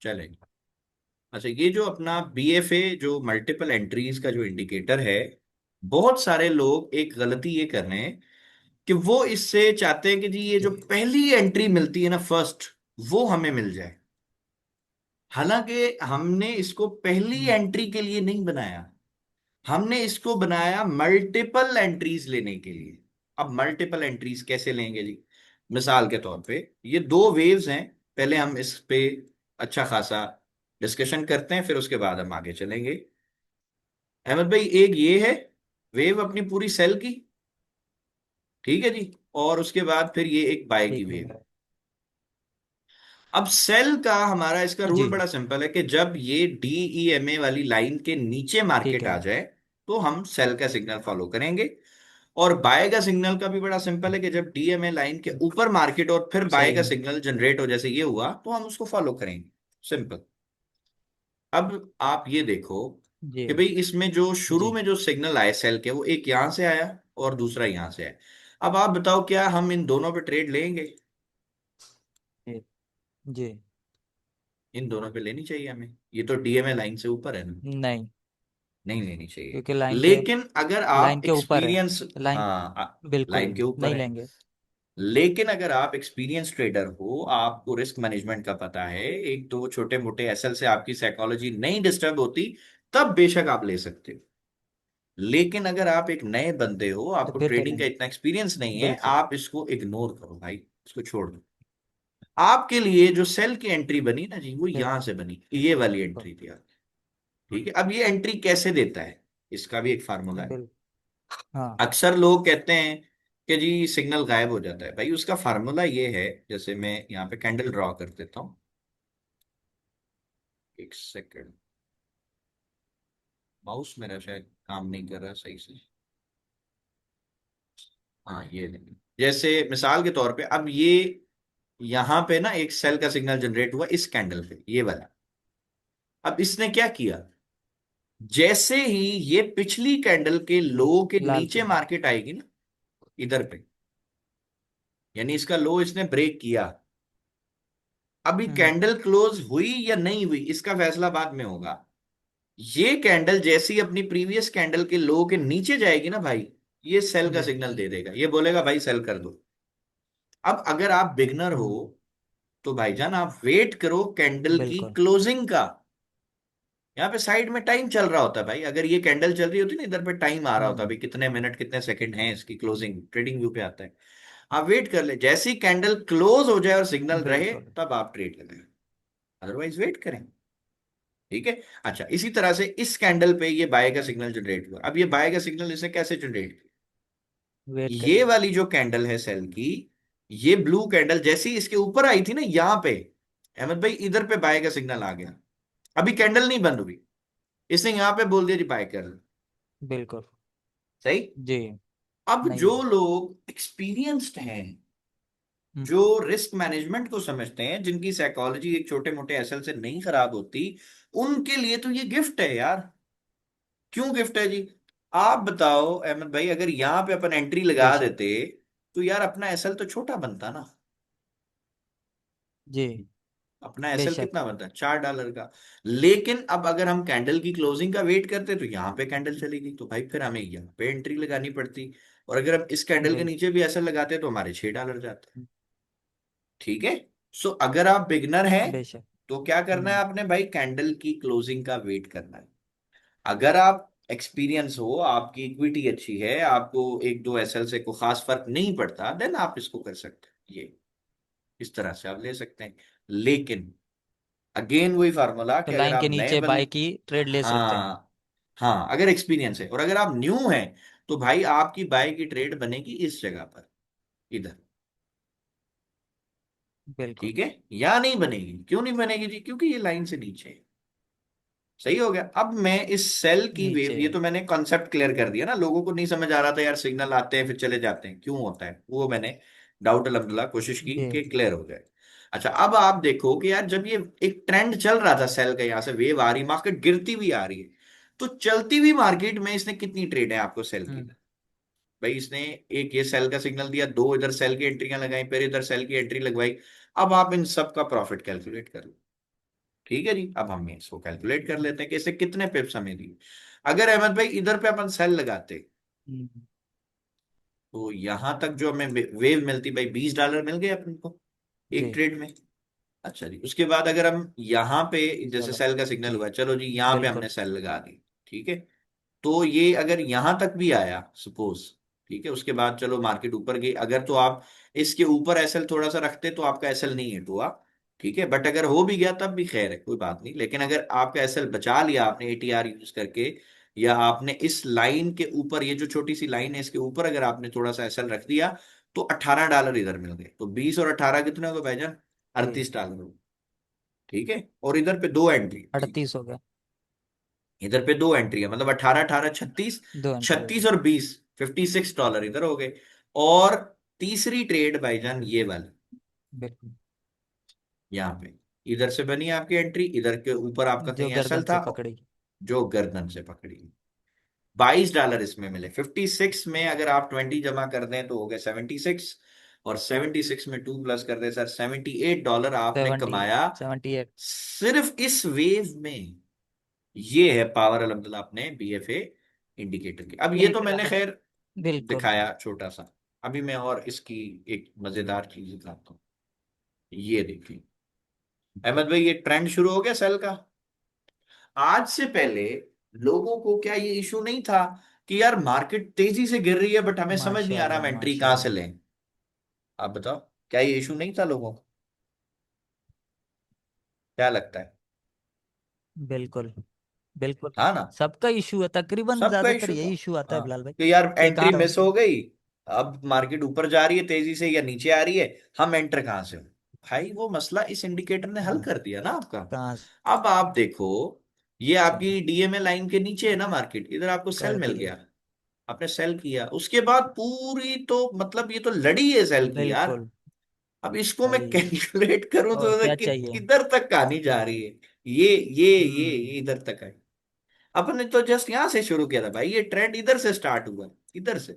चलेगा। अच्छा, ये जो अपना बीएफए जो मल्टीपल एंट्रीज का जो इंडिकेटर है, बहुत सारे लोग एक गलती ये कर रहे हैं कि वो इससे चाहते हैं कि जी ये जो जी पहली एंट्री मिलती है ना, फर्स्ट, वो हमें मिल जाए। हालांकि हमने इसको पहली हम्म, एंट्री के लिए नहीं बनाया, हमने इसको बनाया मल्टीपल एंट्रीज लेने के लिए। अब मल्टीपल एंट्रीज कैसे लेंगे जी? मिसाल के तौर पे ये दो वेव्स हैं, पहले हम इस पे अच्छा खासा डिस्कशन करते हैं, फिर उसके बाद हम आगे चलेंगे। अहमद भाई, एक ये है वेव अपनी पूरी सेल की, ठीक है जी, और उसके बाद फिर ये एक बाय की ठीक वेव है। है। अब सेल का हमारा इसका रूल जी बड़ा सिंपल है कि जब ये डीईएमए वाली लाइन के नीचे ठीक मार्केट आ है। जाए तो हम सेल का सिग्नल फॉलो करेंगे। और बाय का सिग्नल का भी बड़ा सिंपल है कि जब डीएमए लाइन के ऊपर मार्केट और फिर बाय सही का है। सिग्नल जनरेट हो, जैसे ये हुआ, तो हम उसको फॉलो करेंगे। सिंपल। अब आप ये देखो जी कि भाई इसमें जो शुरू जी में जो सिग्नल आए सेल के, वो एक यहां से आया और दूसरा यहां से आया। अब आप बताओ, क्या हम इन दोनों पे ट्रेड लेंगे? जी जी। इन दोनों पे लेनी चाहिए हमें, ये तो डीएमए लाइन से ऊपर है ना, नहीं, नहीं लेनी चाहिए। क्योंकि लेकिन अगर आप लाइन के ऊपर है। एक्सपीरियंस, लाइन, हाँ, बिल्कुल लाइन के ऊपर नहीं है। लेंगे। लेकिन अगर आप एक्सपीरियंस ट्रेडर हो, आपको रिस्क मैनेजमेंट का पता है, एक दो छोटे मोटे एसएल से आपकी साइकोलॉजी नहीं डिस्टर्ब होती, तब बेशक आप ले सकते हो। लेकिन अगर आप एक नए बंदे हो, तो आपको फिर क्या ट्रेडिंग का लेंगे? इतना एक्सपीरियंस नहीं है, बिल्कुल। आप इसको इग्नोर करो भाई, इसको छोड़ दो। आपके लिए जो सेल की एंट्री बनी ना जी, वो यहां से बनी, ये वाली बिल्कुल। एंट्री थी आपकी। ठीक है, अब ये एंट्री कैसे देता है, इसका भी एक फार्मूला है। बिल्कुल। हाँ। अक्सर लोग कहते हैं कि जी सिग्नल गायब हो जाता है, भाई उसका फार्मूला ये है, जैसे मैं यहाँ पे कैंडल ड्रॉ कर देता हूँ। एक सेकंड, माउस मेरा शायद काम नहीं कर रहा सही से। हाँ, ये नहीं, जैसे मिसाल के तौर पे अब ये यहाँ पे ना एक सेल का सिग्नल जनरेट हुआ इस कैंडल पे, ये वाला। अब इसने क्या किया, जैसे ही ये पिछली कैंडल के लो के लाल नीचे पे। मार्केट आएगी ना, इधर पे, यानी इसका लो इसने ब्रेक किया। अभी हम्म। कैंडल क्लोज हुई या नहीं हुई, इसका फैसला बाद में होगा। ये कैंडल जैसी ही अपनी प्रीवियस कैंडल के लो के नीचे जाएगी ना भाई, ये सेल का जी। सिग्नल दे देगा, ये बोलेगा भाई सेल कर दो। अब अगर आप बिगनर हो, हम्म। तो भाईजान आप वेट करो कैंडल की बिल्कुल। क्लोजिंग का। यहाँ पे साइड में टाइम चल रहा होता है भाई, अगर ये कैंडल चल रही होती ना, इधर पे टाइम आ रहा होता है हम्म। भाई, कितने मिनट कितने सेकंड हैं इसकी क्लोजिंग, ट्रेडिंग व्यू पे आता है। आप वेट कर ले, जैसी कैंडल क्लोज हो जाए और सिग्नल रहे, बिल्कुल। तब आप ट्रेड लगाएं, अदरवाइज वेट करें। ठीक है। अच्छा, इसी तरह से इस कैंडल पे ये बाय का सिग्नल जनरेट हुआ। अब ये बाय का सिग्नल इसने कैसे जनरेट किया? वेट ये करेंगे। वाली जो कैंडल है सेल की, ये ब्लू कैंडल जैसी इसके ऊपर आई थी ना यहां पे, अहमद भाई इधर पे बाय का सिग्नल आ गया। अभी कैंडल नहीं बंद हुई, इसने यहां पे बोल दिया जी बाय कर लो। बिल्कुल। सही। जी। अब नहीं जो है। लोग एक्सपीरियंस्ड हैं, हम्म, जो रिस्क मैनेजमेंट को समझते हैं, जिनकी साइकोलॉजी एक छोटे मोटे एसएल से नहीं खराब होती, उनके लिए तो ये गिफ्ट है यार। क्यों गिफ्ट है जी? आप बताओ अहमद भाई, अगर यहां पे अपन एंट्री लगा बेशक। देते, तो यार अपना एसएल तो छोटा बनता ना। जी। अपना एसएल बेशक। कितना बनता है, $4 का। लेकिन अब अगर हम कैंडल की क्लोजिंग का वेट करते, तो यहाँ पे कैंडल चलेगी, तो भाई फिर हमें यहाँ पे एंट्री लगानी पड़ती। और अगर हम इस कैंडल के बिल्कुल। नीचे भी एसएल लगाते, तो हमारे $6 जाते। ठीक है। सो अगर आप बिगनर हैं, बेशक। तो क्या करना है हम्म। आपने भाई, कैंडल की क्लोजिंग का वेट करना है। अगर आप एक्सपीरियंस हो, आपकी इक्विटी अच्छी है, आपको एक दो एसएल से कोई खास फर्क नहीं पड़ता, देन आप इसको कर सकते हैं, ये इस तरह से आप ले सकते हैं। लेकिन अगेन वही फार्मूला तो कि अगर लाइन आप के नए नीचे बन, बाय की ट्रेड ले सकते हैं। हाँ, हाँ अगर एक्सपीरियंस है, और अगर आप न्यू हैं, तो भाई आपकी बाय की ट्रेड बनेगी इस जगह पर, इधर। बिल्कुल। ठीक है। या नहीं बनेगी, क्यों नहीं बनेगी जी? क्योंकि ये लाइन से नीचे है। सही हो गया। अब मैं इस सेल की वेव, नीचे ये है। तो मैंने कॉन्सेप्ट क्लियर कर दिया ना, लोगों को नहीं समझ आ रहा था यार, सिग्नल आते हैं फिर चले जाते हैं, क्यों होता है वो मैंने डाउट अल्हम्दुलिल्लाह कोशिश की जी कि क्लियर हो जाए। अच्छा, अब आप देखो कि यार जब ये एक ट्रेंड चल रहा था सेल का, यहाँ से वेव आ रही, मार्केट गिरती हुई आ रही है, तो चलती हुई मार्केट में इसने कितनी ट्रेड है आपको सेल की? हम्म। भाई इसने एक ये सेल का सिग्नल दिया, दो इधर सेल की एंट्रियां लगाई, फिर इधर सेल की एंट्री लगवाई। अब आप इन सब का प्रॉफिट कैलकुलेट कर लो। ठीक है जी, अब हम इसको कैलकुलेट कर लेते हैं कि इसे कितने पिप्स हमें दी। अगर अहमद भाई इधर पे अपन सेल लगाते, हम्म, तो यहां तक जो हमें वेव मिलती भाई, $20 मिल गए अपन को एक जी। ट्रेड में। अच्छा जी, उसके बाद अगर हम यहाँ पे, जैसे चलो। सेल का सिग्नल जी। हुआ, चलो जी यहाँ पे हमने बिल्कुल। सेल लगा दी, ठीक है। तो ये अगर यहां तक भी आया सपोज, ठीक है, उसके बाद चलो मार्केट ऊपर गई, अगर तो आप इसके ऊपर एसएल थोड़ा सा रखते तो आपका एसएल नहीं हिट हुआ, ठीक है, बट अगर हो भी गया तब भी खैर है, कोई बात नहीं। लेकिन अगर आपका एसएल बचा लिया आपने एटीआर यूज करके, या आपने इस लाइन के ऊपर, ये जो छोटी सी लाइन है इसके ऊपर अगर आपने थोड़ा सा एसएल रख दिया, तो $18 इधर मिल गए। तो 20 और 18 कितने हो गए भाईजान? जी। $38 हो गए, ठीक है। और इधर पे दो एंट्री थी, 38 हो गया। इधर पे दो एंट्री है, मतलब 18 18 36, दो एंट्री हो 36 गई। और 20, $56 इधर हो गए। और तीसरी ट्रेड भाईजान ये वाली, बिल्कुल। यहाँ पे इधर से बनी आपकी एंट्री, इधर के ऊपर आपका जो कहीं एसएल गर्दन था, से पकड़ी। जो गर्दन से पकड़ी। $22 इसमें मिले। 56 में अगर आप 20 जमा कर दें तो हो गए 76, और 76 में 2 प्लस कर दें सर, $78 आपने 70। कमाया 78। सिर्फ इस वेव में। ये है पावर अल्हम्दुलिल्लाह अपने बीएफए इंडिकेटर की। अब ये यही तो मैंने करा। खैर बिल्कुल। दिखाया छोटा सा। अभी मैं और इसकी एक मजेदार चीज दिखाता हूँ। ये देखिए अहमद भाई, ये ट्रेंड शुरू हो गया सेल का। आज से पहले लोगों को क्या ये इशू नहीं था कि यार मार्केट तेजी से गिर रही है बट हमें समझ नहीं आ रहा हम माशाल्लाह एंट्री कहाँ से माशाल्लाह। लें? आप बताओ, क्या ये इशू नहीं था लोगों को? क्या लगता है? बिल्कुल। बिल्कुल। हाँ ना, सबका इशू है, तकरीबन सबका ज्यादातर इशू था। यही इशू आता है हाँ, बिलाल भाई। कि यार कि एंट्री कहाँ। मिस हो गई, अब मार्केट ऊपर जा रही है तेजी से या नीचे आ रही है, हम एंटर कहाँ से हो? भाई वो मसला इस इंडिकेटर ने हल हाँ, कर दिया ना आपका। कहाँ अब आप देखो, ये से आपकी डीएमए लाइन के नीचे है ना मार्केट, इधर आपको सेल कर मिल दिए। गया, आपने सेल किया, उसके बाद पूरी तो मतलब ये तो लड़ी है सेल की यार। बिल्कुल। अब इसको मैं भाई कैलकुलेट करूं और तो क्या चाहिए। किधर तक कहानी जा रही है? ये हम्म। इधर तक है। अपन ने तो जस्ट यहां से शुरू किया था भाई, ये ट्रेंड इधर से स्टार्ट हुआ, इधर से,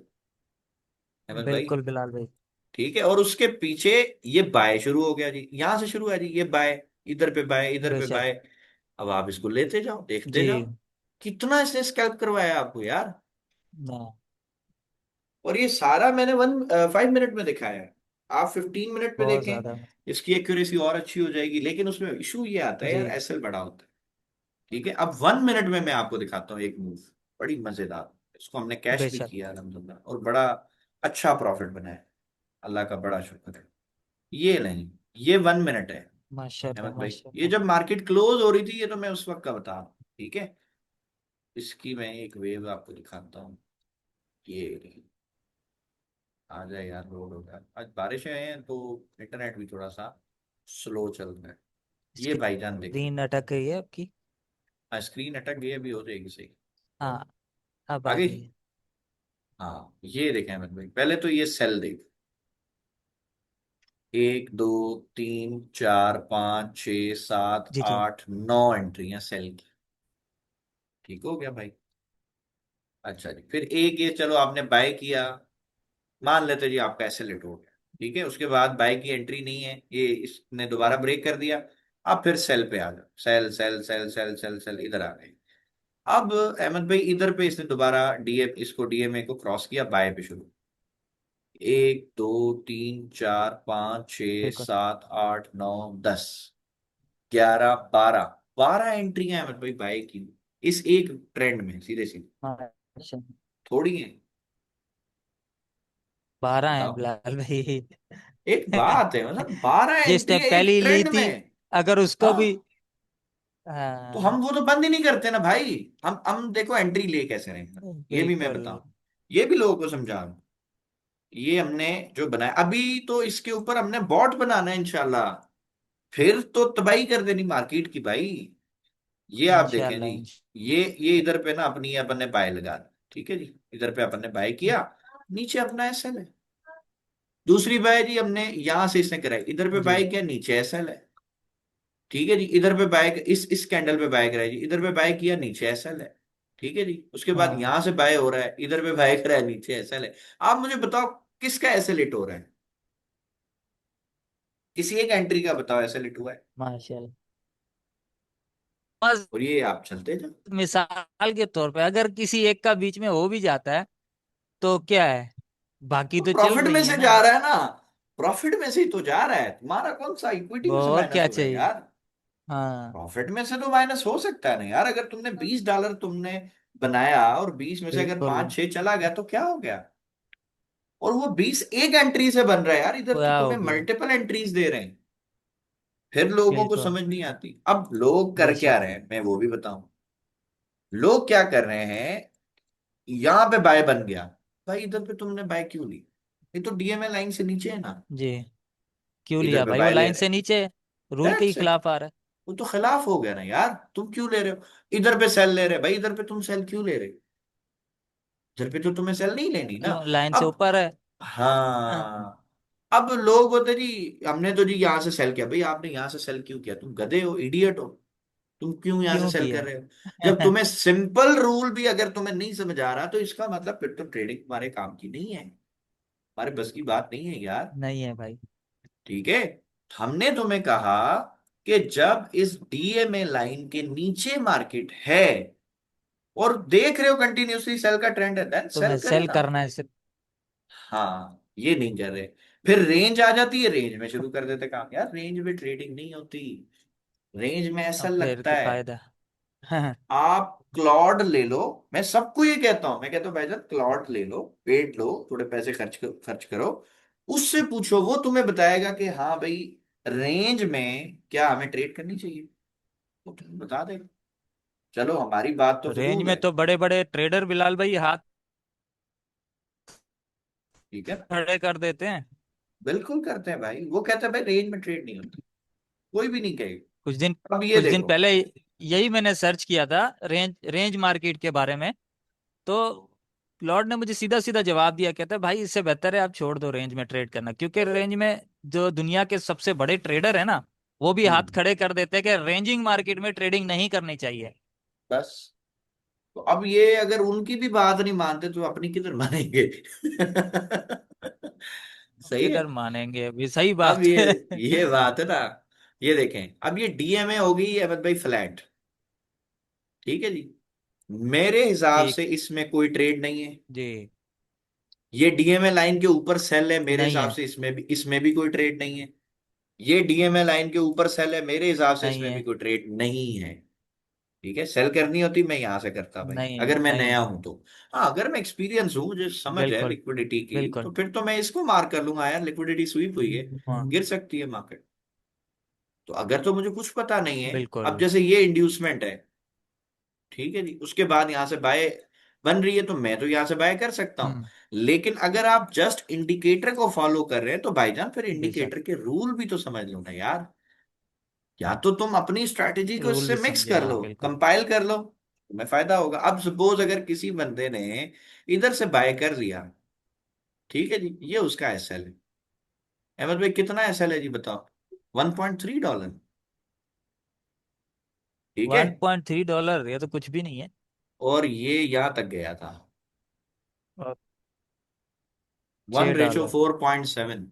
अहमद भाई, बिल्कुल बिलाल भाई। ठीक है। और उसके पीछे ये बाय शुरू हो गया जी, यहां से शुरू है जी, ये बाय, इधर पे बाय, इधर पे बेशक। बाय। अब आप इसको लेते जाओ, देखते जी। जाओ, कितना इसने स्कैल्प करवाया आपको यार। ना। और ये सारा मैंने 5 मिनट में दिखाया है। आप 15 मिनट में बहुत देखें, ज्यादा। इसकी एक्यूरेसी और अच्छी हो जाएगी, लेकिन उसमें इशू ये आता है यार, जी। एसएल बड़ा होता है। ठीक है, अब 1 मिनट में मैं आपको दिखाता हूँ एक मूव, बड़ी मजेदार। इसको हमने कैश भी बेशक। किया अल्हम्दुलिल्लाह, और बड़ा अच्छा प्रॉफिट बना है, अल्लाह का बड़ा शुक्र है। ये नहीं, ये 1 मिनट है माशाल्लाह अहमद भाई, ये माशाल्लाह। जब मार्केट क्लोज हो रही थी, ये तो मैं उस वक्त का बता रहा हूँ, ठीक है। इसकी मैं एक वेव आपको दिखाता हूँ। ये रही। आ जाए यार, लोड हो गया, आज बारिशें हैं तो इंटरनेट भी थोड़ा सा स्लो चल रहा है। ये भाईजान देखिए, स्क्रीन अटक गई है आपकी। हाँ स्क्रीन अटक गई है, अभी हो जाएगी सही। हाँ, अब आ आ गई। गई है। हाँ ये देखें अहमद भाई, पहले तो ये सेल देख, 1 2 3 4 5 6 7 जी जी। 8 9 एंट्रियां सेल की। ठीक हो गया भाई। अच्छा जी, फिर एक ये चलो आपने बाय किया, मान लेते जी आपका ऐसे लेट हो गया, ठीक है, उसके बाद बाय की एंट्री नहीं है, ये इसने दोबारा ब्रेक कर दिया। अब फिर सेल पे आ जाओ, sale sale sale sale sale sale, इधर आ गए। अब अहमद भाई इधर पे इसने दोबारा डीएम, इसको डीएमए को क्रॉस किया, बाय पे शुरू। 1 2 3 4 5 6 बिल्कुल। 7 8 9 10 11 12, 12 एंट्रियां अहमद भाई बाय की, इस एक ट्रेंड में सीधे सीधे, माशाल्लाह। थोड़ी है? 12 है बताओ, बिलाल भाई। एक बात है, मतलब 12 जिसने एंट्री है एक पहली ली ट्रेंड थी, में। अगर उसको भी। हाँ, तो हाँ। हम वो तो बंद ही नहीं करते ना भाई। हम देखो एंट्री ले कैसे रहे हैं, ये भी मैं बिल्कुल। बताऊं, ये भी लोगों को समझा रहा हूं। ये हमने जो बनाया अभी, तो इसके ऊपर हमने बॉट बनाना है इंशाल्लाह, फिर तो तबाही कर देनी मार्केट की भाई। ये आप देखें जी, इंशाल्लाह ये इधर पे ना अपनी अपन ने बाय लगा दी, ठीक है जी, इधर पे अपन ने बाय किया, नीचे अपना एसएल है। दूसरी बाय जी हमने यहां से इसने कराई, इधर पे जी। बाय किया, नीचे एसएल है। ठीक है जी, इधर पे बाय, इस कैंडल पे बाय कराई जी, इधर पे बाय किया, नीचे एसएल है। ठीक है जी, उसके बाद हाँ। यहां से बाय हो रहा है, इधर पे बाय करा है, नीचे एसएल है। आप मुझे बताओ किसका एसएल हिट हो रहा है? किसी एक एंट्री का बताओ एसएल हिट हुआ है? माशाल्लाह। बस और ये आप चलते जाओ। मिसाल के तौर पे अगर किसी एक का बीच में हो भी जाता है तो क्या है, बाकी तो तो चल प्रॉफिट में रही है से ना। जा रहा है ना, प्रॉफिट में से ही तो जा रहा है, तुम्हारा कौन सा इक्विटी वो में से और माइनस क्या हो रहा है चाहिए। यार। हाँ। प्रॉफिट में से तो माइनस हो सकता है ना यार, अगर तुमने $20 तुमने बनाया और 20 में से अगर बिल्कुल। 5-6 चला गया तो क्या हो गया। और वो 20 एक एंट्री से बन रहा है यार, इधर तो क्या हो तुम्हें गया। मल्टीपल एंट्रीज दे रहे हैं। फिर लोगों को बिल्कुल। समझ नहीं आती, अब लोग कर क्या बेशक। रहे हैं मैं वो भी बताऊं। लोग क्या कर रहे हैं, यहाँ पे बाय बन गया, भाई इधर पे तुमने बाय क्यों ली, ये तो डीएमए लाइन से नीचे है ना, जी। क्यों इधर लिया पे भाई, वो बाय ले लाइन रहे से हैं। नीचे रूल के ही दैट्स इट। खिलाफ आ रहा है। वो तो खिलाफ हो गया ना यार, तुम क्यों ले रहे हो। इधर पे सेल ले रहे भाई, इधर पे तुम सेल क्यों ले रहे हो, इधर पे तो तुम्हें सेल नहीं लेनी ना। क्यों, लाइन से अब ऊपर है। हाँ, हाँ, अब लोग बोलते जी हमने तो जी यहाँ से सेल किया, भाई आपने यहाँ से सेल क्यों किया, तुम गधे हो, इडियट हो, तुम क्यों यहाँ से क्यों सेल कर किया। रहे हो। जब तुम्हें सिंपल रूल भी अगर तुम्हें नहीं समझ आ रहा तो इसका मतलब फिर तो ट्रेडिंग तुम्हारे काम की नहीं है, हमारे बस की बात नहीं है यार। नहीं है भाई। ठीक है, हमने तुम्हें कहा कि जब इस डीएमए लाइन के नीचे मार्केट है और देख रहे हो कंटिन्यूसली सेल का ट्रेंड है, देन सेल तुम्हें करे सेल ना। करना है सिर्फ। हाँ ये नहीं कर रहे। फिर रेंज आ जाती है, रेंज में शुरू कर देते काम, यार रेंज में ट्रेडिंग नहीं होती, रेंज में ऐसा अब फिर लगता तो है। फायदा। आप क्लॉड ले लो, मैं सबको ये कहता हूं, मैं कहता हूँ भाईजान क्लॉड ले लो, वेट लो, थोड़े पैसे खर्च करो, उससे पूछो, वो तुम्हें बताएगा कि हाँ भाई रेंज में क्या हमें ट्रेड करनी चाहिए, वो तुम्हें बता देगा। चलो हमारी बात तो रेंज फजूल में है। तो बड़े बड़े ट्रेडर बिलाल भाई हाथ ठीक है, खड़े कर देते हैं। बिल्कुल करते हैं भाई, वो कहते हैं भाई रेंज में ट्रेड नहीं होता, कोई भी नहीं कहेगा। कुछ दिन अब ये कुछ दिन देखो। पहले यही मैंने सर्च किया था रेंज रेंज मार्केट के बारे में। तो लॉर्ड ने मुझे सीधा सीधा जवाब दिया, कहता है भाई इससे बेहतर है आप छोड़ दो रेंज में ट्रेड करना, क्योंकि रेंज में जो दुनिया के सबसे बड़े ट्रेडर है ना, वो भी हाथ हम्म, खड़े कर देते हैं कि रेंजिंग मार्केट में ट्रेडिंग नहीं करनी चाहिए। बस, तो अब ये अगर उनकी भी बात नहीं मानते तो अपनी किधर मानेंगे। सही है। किधर मानेंगे, अभी सही अब बात है। ये बात है ना, ये देखें, अब ये डीएमए होगी अहमद भाई फ्लैट, ठीक है जी, मेरे हिसाब ठीक। से इसमें कोई ट्रेड नहीं है। जी। ये डीएमए लाइन के ऊपर सेल है, मेरे नहीं हिसाब है। से इसमें भी कोई ट्रेड नहीं है। ये डीएमए लाइन के ऊपर सेल है, मेरे हिसाब से नहीं इसमें भी है। कोई ट्रेड नहीं है। ठीक है, सेल करनी होती मैं यहां से करता भाई, नहीं है। अगर मैं नहीं नया है। हूं तो। हाँ अगर मैं एक्सपीरियंस हूँ, मुझे समझ है बिल्कुल। लिक्विडिटी की, बिल्कुल। तो फिर तो मैं इसको मार कर लूंगा यार, लिक्विडिटी स्वीप हुई है, हाँ। गिर सकती है मार्केट। तो अगर तो मुझे कुछ पता नहीं है, अब बिल्कुल। जैसे ये इंड्यूसमेंट है, ठीक है जी, उसके बाद यहां से बाय बन रही है तो मैं तो यहां से बाय कर सकता हूं। हम्म। लेकिन अगर आप जस्ट इंडिकेटर को फॉलो कर रहे हैं तो भाईजान फिर बेशक। इंडिकेटर के रूल भी तो समझ लो ना यार। या तो तुम अपनी स्ट्रैटेजी को रूल इससे भी मिक्स समझे, कर हाँ लो, बिल्कुल। कंपाइल कर लो, तुम्हें फायदा होगा। अब सपोज अगर किसी बंदे ने इधर से बाय कर लिया, ठीक है जी, ये उसका एसएल है। अहमद भाई कितना एसएल है जी बताओ, $1.3। ठीक है, $1.3, ये तो कुछ भी नहीं है। और ये यहां तक गया था, और वन छह रेशो डॉलर 4.7।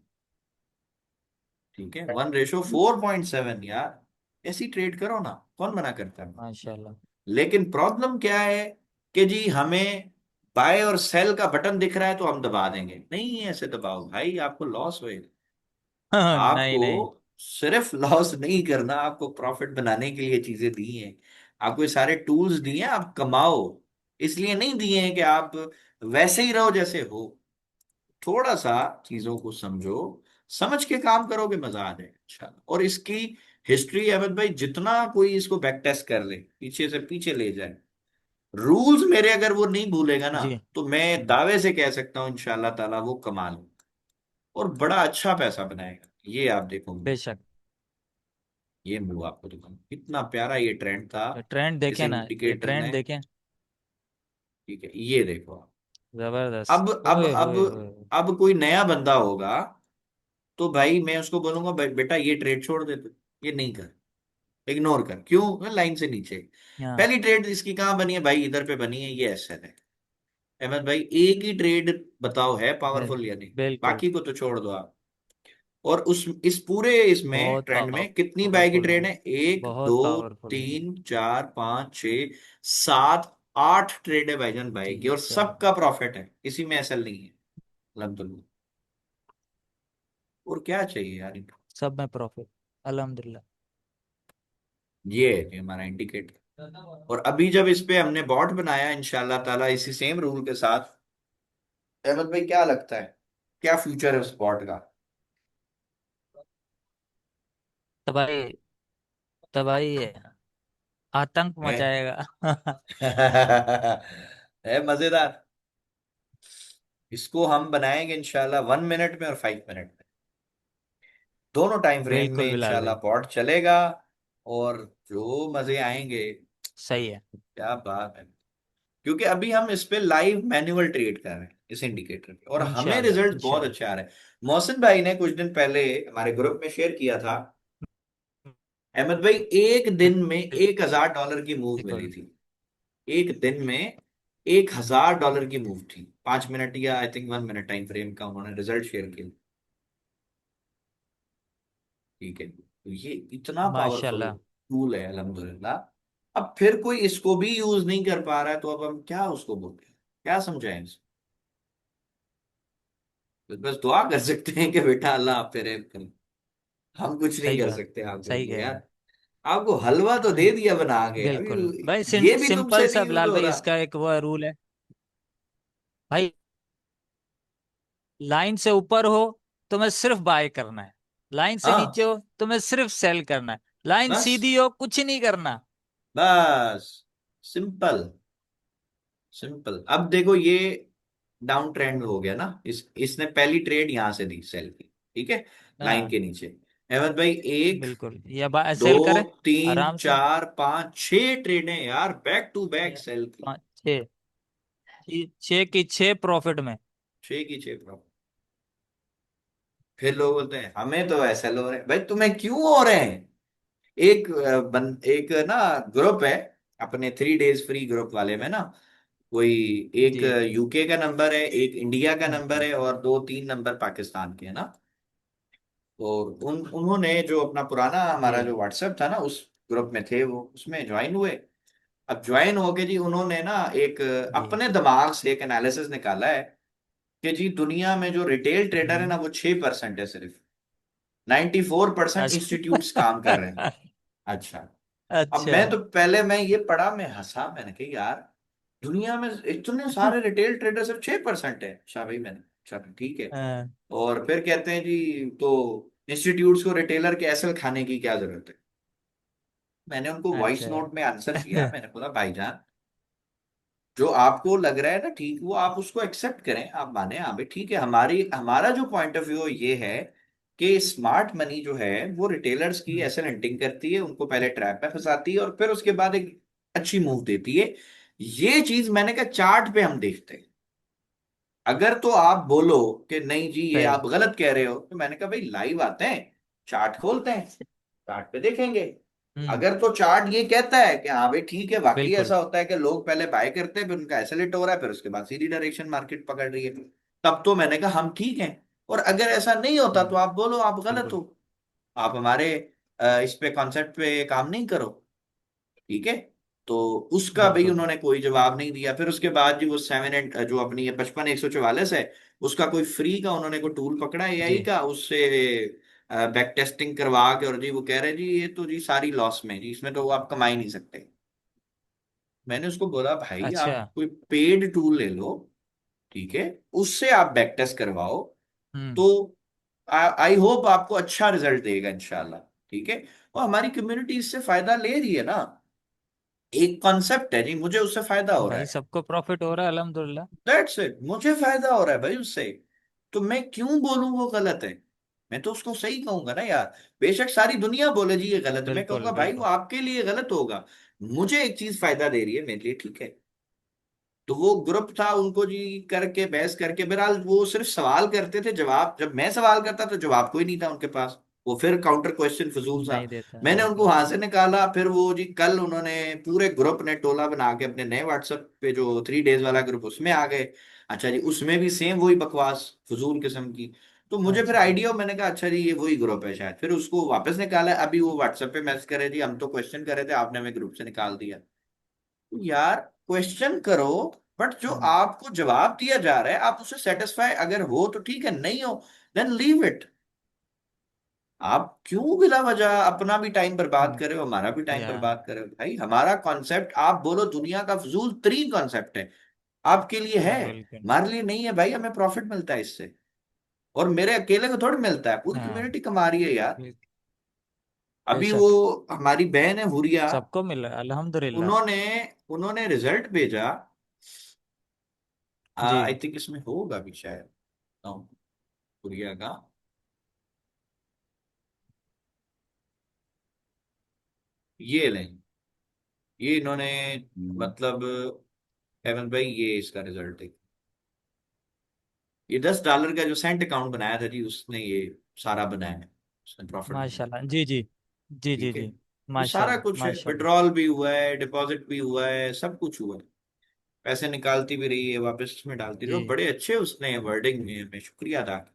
ठीक है, 1:4.7 यार, ऐसी ट्रेड करो ना, कौन मना करता है। माशाल्लाह। लेकिन प्रॉब्लम क्या है कि जी हमें बाय और सेल का बटन दिख रहा है तो हम दबा देंगे, नहीं ऐसे दबाओ भाई, आपको लॉस होएगा। नहीं आपको नहीं। सिर्फ लॉस नहीं करना, आपको प्रॉफिट बनाने के लिए चीजें दी हैं, आपको ये सारे टूल्स दिए हैं, आप कमाओ, इसलिए नहीं दिए हैं कि आप वैसे ही रहो जैसे हो। थोड़ा सा चीजों को समझो, समझ के काम करोगे मजा आ जाएगा अच्छा। और इसकी हिस्ट्री अहमद भाई जितना कोई इसको बैक टेस्ट कर ले, पीछे से पीछे ले जाए, रूल्स मेरे अगर वो नहीं भूलेगा ना, जी। तो मैं दावे से कह सकता हूँ इंशाल्लाह ताला वो कमा लो और बड़ा अच्छा पैसा बनाएगा। ये आप देखो मूव, बेशक। ये मूव आपको दिखाऊं कितना प्यारा ये ट्रेंड था, ट्रेंड इस देखे ना, ये इंडिकेटर ट्रेंड ने। देखे। ठीक है, ये देखो आप। जबरदस्त, अब अब ओए अब होए होए। अब कोई नया बंदा होगा तो भाई मैं उसको बोलूंगा बेटा ये ट्रेड छोड़ दे तू, ये नहीं कर, इग्नोर कर, क्यों, लाइन से नीचे। हाँ। पहली ट्रेड इसकी कहाँ बनी है भाई, इधर पे बनी है, ये एसएल है। अहमद भाई एक ही ट्रेड बताओ है बिल, पावरफुल या नहीं, बिल्कुल। बाकी को तो छोड़ दो आप। और उस इस पूरे इसमें बहुत ट्रेंड में कितनी बाय की पावरफुल ट्रेड है, है? एक, बहुत दो, पावरफुल है। तीन, चार, पांच, छ, सात, आठ ट्रेड है भाईजान बाय जी की, और सर। सबका प्रॉफिट है, किसी में ऐसा नहीं है। अल्हम्दुलिल्लाह। और क्या चाहिए यार इनको? सब में प्रॉफिट, अल्हम्दुलिल्लाह। ये है कि हमारा इंडिकेटर। और अभी जब इस पे हमने बॉट बनाया इंशाल्लाह ताला इसी सेम रूल के साथ, अहमद भाई क्या लगता है, क्या फ्यूचर है उस बॉट का? तबाही, तबाही है, आतंक है मचाएगा। है मजेदार। इसको हम बनाएंगे इंशाल्लाह 1 मिनट में और 5 मिनट में, दोनों टाइम फ्रेम में बिल्कुल बिलाल इंशाल्लाह भाई। बॉट चलेगा। और जो मजे आएंगे, सही है। क्या बात है। क्योंकि अभी हम इस पे लाइव मैनुअल ट्रेड कर रहे हैं इस इंडिकेटर पे, और हमें इंशाल्लाह रिजल्ट बहुत इंशाल्लाह। अच्छे आ रहे हैं। मोहसिन भाई ने कुछ दिन पहले हमारे ग्रुप में शेयर किया था, अहमद भाई, एक दिन में $1,000 की मूव मिली बिल्कुल। थी। एक दिन में $1,000 की मूव थी, 5 मिनट या I think 1 minute time frame का उन्होंने रिजल्ट शेयर किया। ठीक है, तो ये इतना पावरफुल माशाल्लाह। टूल है अल्हम्दुलिल्लाह। अब फिर कोई इसको भी यूज नहीं कर पा रहा है, तो अब हम क्या उसको बोलते हैं, क्या समझाएं इसको? तो बस दुआ कर सकते हैं कि बेटा अल्लाह आप पे रहम करे। हम कुछ नहीं सही कर बात, सकते आपके सही लिए कह रहे यार। आपको हलवा तो हैं। दे दिया बना के, बिल्कुल भाई, अभी ये भी सिंपल तुमसे सा नहीं यूज बिलाल हो भाई, रहा। इसका एक वो रूल है भाई। लाइन से ऊपर हो तो मैं सिर्फ बाय करना है, लाइन से हाँ, नीचे हो तो मैं सिर्फ सेल करना है, लाइन बस सीधी हो कुछ नहीं करना। बस, सिंपल सिंपल। अब देखो ये डाउन ट्रेंड हो गया ना, इसने पहली ट्रेड यहां से दी सेल की, ठीक है, लाइन हाँ के नीचे। अहमद भाई, एक, बिल्कुल, या बाय दो, सेल करे तीन, आराम से। चार, पांच, छह ट्रेडें यार बैक टू बैक छः, सेल की। पाँच, छः, छः की छः प्रॉफिट में। छह की छह प्रॉफिट। फिर लोग बोलते हैं हमें तो ऐसा हो रहे हैं, भाई तुम्हें क्यों हो रहे हैं? एक ना ग्रुप है अपने 3 डेज फ्री ग्रुप वाले में ना, कोई एक जी। यूके का नंबर है, एक इंडिया का नंबर है, और दो तीन नंबर पाकिस्तान के है ना। और उन्होंने जो अपना पुराना हमारा जो जी। व्हाट्सएप था ना, उस ग्रुप में थे वो, उसमें ज्वाइन हुए। अब ज्वाइन होके जी उन्होंने ना एक जी। अपने दिमाग से एक एनालिसिस निकाला है कि जी दुनिया में जो रिटेल ट्रेडर है ना, हम्म। वो 6% है सिर्फ। 94% इंस्टीट्यूट्स अच्छा। काम कर रहे हैं। अच्छा। अब अच्छा। मैं ये पढ़ा, मैं हंसा, मैंने कहा यार दुनिया में इतने सारे रिटेल ट्रेडर, सिर्फ 6% है। अच्छा भाई, मैंने अच्छा ठीक है। हाँ, और फिर कहते हैं जी तो इंस्टीट्यूट्स को रिटेलर के एसएल खाने की क्या जरूरत है? मैंने उनको वॉइस अच्छा। नोट में आंसर किया, मैंने बोला भाईजान, जो आपको लग रहा है ना ठीक, वो आप उसको एक्सेप्ट करें, आप माने हाँ भाई ठीक है, हमारा जो पॉइंट ऑफ व्यू ये है कि स्मार्ट मनी जो है वो रिटेलर्स की हम्म, एसेट हंटिंग करती है, उनको पहले ट्रैप में फंसाती है और फिर उसके बाद एक अच्छी मूव देती है। ये चीज मैंने कहा चार्ट पे हम देखते हैं। अगर तो आप बोलो कि नहीं जी ये सही। आप गलत कह रहे हो, तो मैंने कहा भाई लाइव आते हैं, चार्ट खोलते हैं, चार्ट पे देखेंगे। हम्म। अगर तो चार्ट ये कहता है कि हाँ भाई ठीक है, वाकई बिल्कुल। ऐसा होता है कि लोग पहले बाय करते हैं, फिर उनका एसेलेट हो रहा है, फिर उसके बाद सीधी डायरेक्शन मार्केट पकड़ रही है, तब तो मैंने कहा हम ठीक हैं। और अगर ऐसा नहीं होता तो हम्म। आप बोलो आप गलत बिल्कुल। हो, आप हमारे इस पे कॉन्सेप्ट पे काम नहीं करो, ठीक है। तो उसका भाई बिल्कुल। उन्होंने कोई जवाब नहीं दिया। फिर उसके बाद जी वो 7 एंड जो अपनी ये 55,144 है, उसका कोई फ्री का उन्होंने कोई टूल पकड़ा एआई जी। का, उससे बैक टेस्टिंग करवा के, और जी वो कह रहे जी ये तो जी सारी लॉस में जी, इसमें तो वो आप कमा ही नहीं सकते। मैंने उसको बोला भाई अच्छा। आप कोई पेड टूल ले लो, ठीक है, उससे आप बैक टेस्ट करवाओ, हम्म। तो आई होप आपको अच्छा रिजल्ट देगा इंशाल्लाह, ठीक है। और हमारी कम्युनिटी इससे फायदा ले रही है ना, एक कॉन्सेप्ट है जी, मुझे उससे फायदा हो रहा भाई है। सबको प्रॉफिट हो रहा है अल्हम्दुलिल्लाह। दैट्स इट, मुझे फायदा हो रहा है भाई उससे। तो मैं क्यों बोलूं वो गलत है? मैं तो उसको सही कहूंगा ना यार। बेशक सारी दुनिया बोले जी ये गलत है, मैं बिल्कुल कहूंगा भाई वो बिल्कुल। आपके लिए गलत होगा, मुझे एक चीज फायदा दे रही है, मेरे लिए ठीक है। तो वो ग्रुप था, उनको जी करके बहस करके बहरहाल वो सिर्फ सवाल करते थे, जवाब जब मैं सवाल करता तो जवाब कोई नहीं था उनके पास, वो फिर काउंटर क्वेश्चन फजूल सा। नहीं देता, मैंने उनको बिल्कुल। वहां से निकाला, फिर वो जी कल उन्होंने पूरे ग्रुप ने टोला बना के अपने नए व्हाट्सएप पे जो 3 डेज वाला ग्रुप उसमें आ गए। अच्छा जी, उसमें भी सेम वही बकवास फजूल किस्म की। तो मुझे फिर अच्छा अच्छा। आइडिया, मैंने कहा अच्छा जी ये वही ग्रुप है शायद, फिर उसको वापस निकाला। अभी वो व्हाट्सएप पे मैसेज करे जी हम तो क्वेश्चन कर रहे थे, आपने हमें ग्रुप से निकाल दिया। तो यार क्वेश्चन करो, बट जो हम्म, आपको जवाब दिया जा रहा है आप उससे सेटिस्फाई अगर हो तो ठीक है, नहीं हो देन लीव इट। आप क्यों बिला वजह अपना भी टाइम बर्बाद हम्म, कर रहे हो, हमारा भी टाइम या बर्बाद कर रहे हो? भाई हमारा कॉन्सेप्ट आप बोलो दुनिया का फजूल तरीन कॉन्सेप्ट है, आपके लिए है, बिल्कुल। हमारे लिए नहीं है भाई। हमें प्रॉफिट मिलता है इससे, और मेरे अकेले को थोड़ी मिलता है, पूरी हाँ, कम्युनिटी कमा रही है यार। बिल- अभी वो बेशक। हमारी बहन है हुरिया, सबको मिल रहा है अल्हम्दुलिल्लाह। उन्होंने उन्होंने रिजल्ट भेजा। आई जी। थिंक इसमें होगा भी शायद, हुरिया का। ये लें, ये इन्होंने, मतलब हेमंत भाई ये इसका रिजल्ट है। ये $10 का जो सेंट अकाउंट बनाया था जी, उसने ये सारा बनाया है, उसने प्रॉफिट बनाया। माशाल्लाह, जी जी। जी जी ठीक है, जी। ये सारा माशाल्लाह कुछ है, माशाल्लाह। विड्रॉल भी हुआ है, डिपॉजिट भी हुआ है, सब कुछ हुआ है। पैसे निकालती भी रही है, वापस इसमें डालती रही, जी। और बड़े अच्छे उसने वर्डिंग में शुक्रिया अदा किया।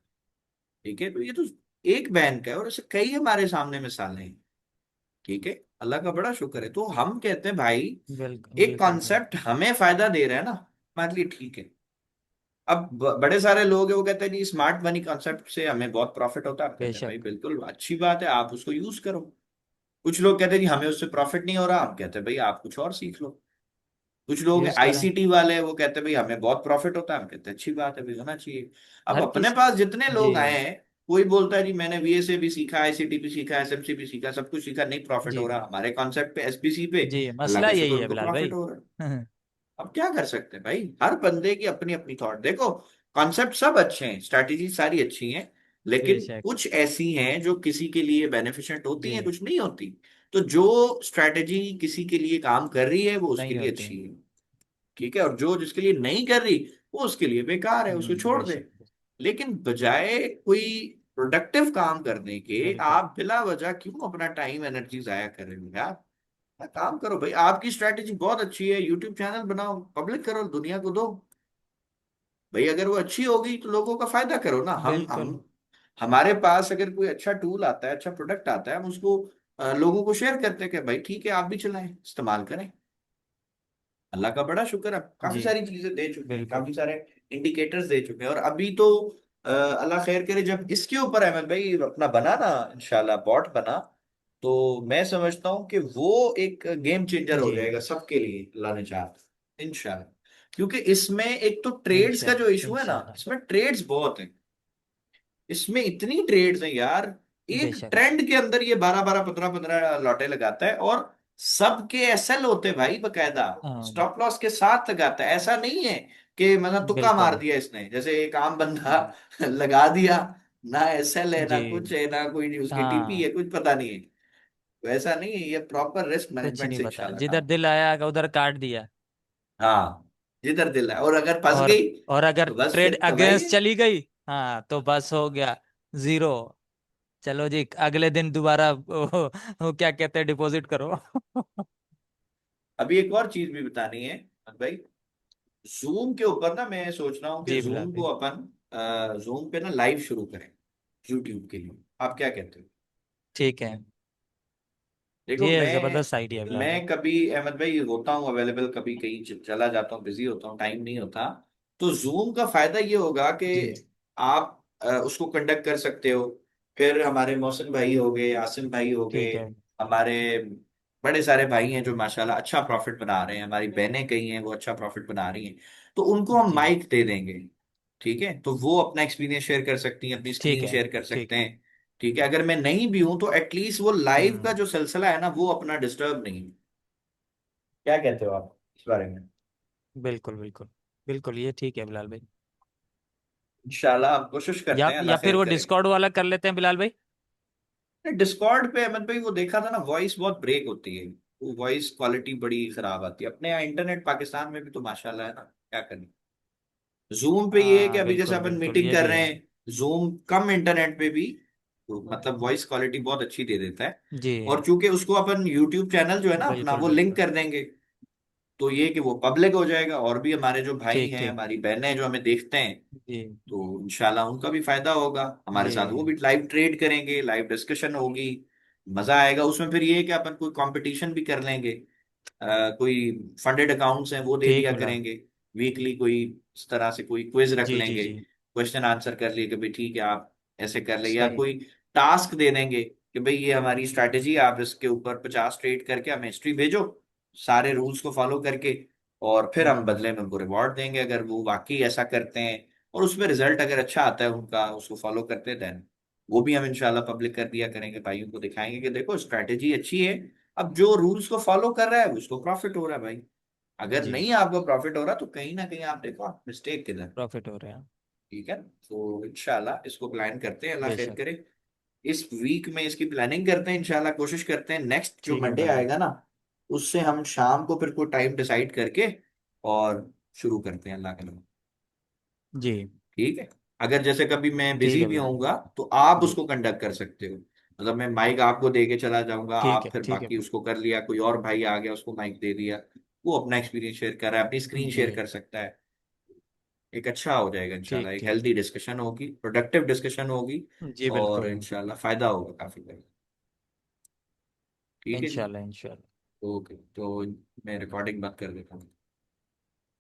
ठीक है, तो ये तो एक बैंक है और ऐसे कई हमारे सामने मिसालें हैं। ठीक है, अल्लाह का बड़ा शुक्र है। तो हम कहते हैं भाई बिल्कुल एक बिल्कुल कॉन्सेप्ट बिल्कुल। हमें फायदा दे रहा है ना, हमारे लिए ठीक है। अब बड़े सारे लोग हैं वो कहते हैं जी स्मार्ट मनी कॉन्सेप्ट से हमें बहुत प्रॉफिट होता है, हम कहते हैं भाई बेशक। बिल्कुल अच्छी बात है, आप उसको यूज करो। कुछ लोग कहते हैं जी हमें उससे प्रॉफिट नहीं हो रहा, हम कहते हैं भाई आप कुछ और सीख लो। कुछ लोग यूज करें। आईसीटी वाले हैं, वो कहते हैं भाई हमें बहुत प्रॉफिट होता है, हम कहते हैं अच्छी बात है भाई, होना चाहिए। अब हर अपने किस पास जितने जी। लोग आए हैं, कोई बोलता है जी मैंने बीएसए भी सीखा, आईसीटी भी सीखा, एसएमसी भी सीखा, सब कुछ सीखा, नहीं प्रॉफिट हो जी रहा हमारे कॉन्सेप्ट पे, एसपीसी पे। जी, अल्लाह मसला का शुक्र यही है उनको बिलाल प्रॉफिट भाई। हो रहा है। अब क्या कर सकते हैं भाई, हर बंदे की अपनी अपनी थॉट देखो। कॉन्सेप्ट सब अच्छे हैं, स्ट्रैटेजी सारी अच्छी हैं, लेकिन बेशक। कुछ ऐसी हैं जो किसी के लिए बेनिफिशिएंट होती हैं, जी। कुछ नहीं होती। तो जो स्ट्रैटेजी किसी के लिए काम कर रही है वो उसके नहीं लिए होती। अच्छी है। ठीक है, और जो जिसके लिए नहीं कर रही वो उसके लिए बेकार है, उसको छोड़ दे। बेशक। लेकिन बजाय कोई प्रोडक्टिव काम करने के बिल्कुल। आप बिला वजह क्यों अपना टाइम एनर्जी जाया कर रहे हो यार? अपना काम करो भाई, आपकी स्ट्रैटेजी बहुत अच्छी है, यूट्यूब चैनल बनाओ, पब्लिक करो, दुनिया को दो। भाई अगर वो अच्छी होगी तो लोगों का फायदा करो ना। हम बिल्कुल। हमारे पास अगर कोई अच्छा टूल आता है, अच्छा प्रोडक्ट आता है, हम उसको लोगों को शेयर करते हैं कि भाई ठीक है आप भी चलाएं, इस्तेमाल करें। अल्लाह का बड़ा शुक्र है, काफी जी। सारी चीजें दे चुके हैं, बिल्कुल। काफी सारे इंडिकेटर्स दे चुके हैं। और अभी तो अल्लाह खैर करे, जब इसके ऊपर अहमद भाई अपना बना ना इंशाल्लाह बॉट बना, तो मैं समझता हूँ कि वो एक गेम चेंजर हो जी। जाएगा सबके लिए, अल्लाह ने चाहा इंशाल्लाह। क्योंकि इसमें एक तो ट्रेड्स का जो इंशाल्लाह इशू है ना, इंशाल्लाह। इसमें ट्रेड्स बहुत हैं, इसमें इतनी ट्रेड्स हैं यार। एक बेशक। ट्रेंड के अंदर ये 12 12 15 15 लॉटे लगाता है, और सबके एसएल होते हैं भाई बकायदा, हाँ, स्टॉप लॉस के साथ लगाता है। ऐसा नहीं है कि मतलब तुक्का मार बिल्कुल। दिया इसने, जैसे एक आम बंदा लगा दिया, ना एसएल है ना कुछ जी। है ना कोई उसकी टीपी है, हाँ, कुछ पता नहीं है। वैसा नहीं है, ये प्रॉपर रिस्क कुछ मैनेजमेंट नहीं से पता, इंशाल्लाह जिधर काम। दिल आया उधर काट दिया। हाँ, जिधर दिल है, और अगर फंस और गई और अगर तो बस ट्रेड फिर तबाही अगेंस्ट है। चली गई, हाँ तो बस हो गया, जीरो। चलो जी, अगले दिन दोबारा वो क्या कहते हैं, डिपॉजिट करो। अभी एक और चीज भी बतानी है भाई, जूम के ऊपर ना मैं सोच रहा हूँ कि जी बिलाल जूम को भाई। अपन जूम पे ना लाइव शुरू करें यूट्यूब के लिए। आप क्या कहते हो? ठीक है। देखो ये मैं जबरदस्त आइडिया है बिलाल भाई। मैं कभी अहमद भाई होता हूँ अवेलेबल, कभी कहीं चला जाता हूँ, बिजी होता हूँ, टाइम नहीं होता। तो जूम का फायदा ये होगा कि जी। आप उसको कंडक्ट कर सकते हो। फिर हमारे मोहसिन भाई हो गए, आसिम भाई हो गए, ठीक है। हमारे बड़े सारे भाई हैं जो माशाल्लाह अच्छा प्रॉफिट बना रहे हैं, हमारी बहनें कई हैं वो अच्छा प्रॉफिट बना रही हैं। तो उनको हम जी। माइक दे देंगे। ठीक है, तो वो अपना एक्सपीरियंस शेयर कर सकती हैं, अपनी ठीक स्क्रीन है। शेयर कर ठीक सकते है। हैं। ठीक है, अगर मैं नहीं भी हूं तो एटलीस्ट वो लाइव का हम्म। जो सिलसिला है ना वो अपना डिस्टर्ब नहीं। क्या कहते हो आप इस बारे में? बिल्कुल बिल्कुल। बिल्कुल ये ठीक है बिलाल भाई। इंशाल्लाह हम कोशिश करते हैं, या अल्लाह फिर खैर वो करेगा। डिस्कॉर्ड वाला कर लेते हैं बिलाल भाई। डिस्कॉर्ड पे अहमद भाई वो देखा था ना, वॉइस बहुत ब्रेक होती है, वो वॉइस क्वालिटी बड़ी खराब आती है। अपने यहाँ इंटरनेट पाकिस्तान में भी तो माशाल्लाह है ना, क्या करें। जूम पे ये है कि हाँ अभी जैसे बिल्कुल अपन बिल्कुल, मीटिंग ये कर भी रहे है। हैं, जूम कम इंटरनेट पे भी तो मतलब वॉइस क्वालिटी बहुत अच्छी दे देता है। जी। और चूंकि उसको अपन यूट्यूब चैनल जो है ना अपना बिल्कुल वो लिंक बिल्कुल। कर देंगे, तो ये कि वो पब्लिक हो जाएगा, और भी हमारे जो भाई ठीक हैं, ठीक। हमारी बहनें हैं जो हमें देखते हैं, जी तो इंशाल्लाह उनका भी फायदा होगा हमारे साथ, वो जी भी लाइव ट्रेड करेंगे, लाइव डिस्कशन होगी, मजा आएगा उसमें। फिर ये है कि अपन कोई कंपटीशन भी कर लेंगे, कोई फंडेड अकाउंट्स हैं वो दे ठीक दिया मिला। करेंगे, वीकली कोई इस तरह से कोई क्विज रख जी जी लेंगे, जी। क्वेश्चन आंसर कर लिए कि भाई ठीक है आप ऐसे कर ले, या सही। कोई टास्क दे देंगे कि भाई ये हमारी स्ट्रैटेजी, आप इसके ऊपर 50 ट्रेड करके हमें हिस्ट्री भेजो सारे रूल्स को फॉलो करके, और फिर हम हम्म। बदले में उनको रिवॉर्ड देंगे अगर वो वाकई ऐसा करते हैं, और उसमें रिजल्ट अगर अच्छा आता है उनका, उसको फॉलो करते हैं, देन वो भी हम इंशाल्लाह पब्लिक कर दिया करेंगे, भाइयों को दिखाएंगे कि देखो स्ट्रैटेजी अच्छी है। अब जो रूल्स को फॉलो कर रहा है उसको प्रॉफिट हो रहा है भाई, अगर जी। नहीं आपको प्रॉफिट हो रहा तो कहीं ना कहीं आप देखो आप मिस्टेक किधर। प्रॉफिट हो रहे हैं। ठीक है, तो इंशाल्लाह इसको प्लान करते हैं, अल्लाह खैर बेशक। करे। इस वीक में इसकी प्लानिंग करते हैं इंशाल्लाह, कोशिश करते हैं नेक्स्ट जो ठीक है मंडे भाई। आएगा ना, उससे हम शाम को फिर कोई टाइम डिसाइड करके और शुरू करते हैं अल्लाह के नाम। जी। ठीक है, अगर जैसे कभी मैं ठीक बिजी है भी भाई। होऊंगा तो आप जी। उसको कंडक्ट कर सकते हो, मतलब मैं माइक आपको दे के चला जाऊंगा, आप फिर ठीक है बाकी भाई। उसको कर लिया, कोई और भाई आ गया उसको माइक दे दिया, वो अपना एक्सपीरियंस शेयर कर रहा है, अपनी स्क्रीन जी। शेयर कर सकता है, एक अच्छा हो जाएगा इंशाल्लाह, ठीक एक ठीक। हेल्दी डिस्कशन होगी, प्रोडक्टिव डिस्कशन होगी, जी और बिल्कुल। इंशाल्लाह फायदा होगा काफी भाई। ठीक है जी, इंशाल्लाह इंशाल्लाह। ओके, तो मैं रिकॉर्डिंग बंद कर देता हूँ।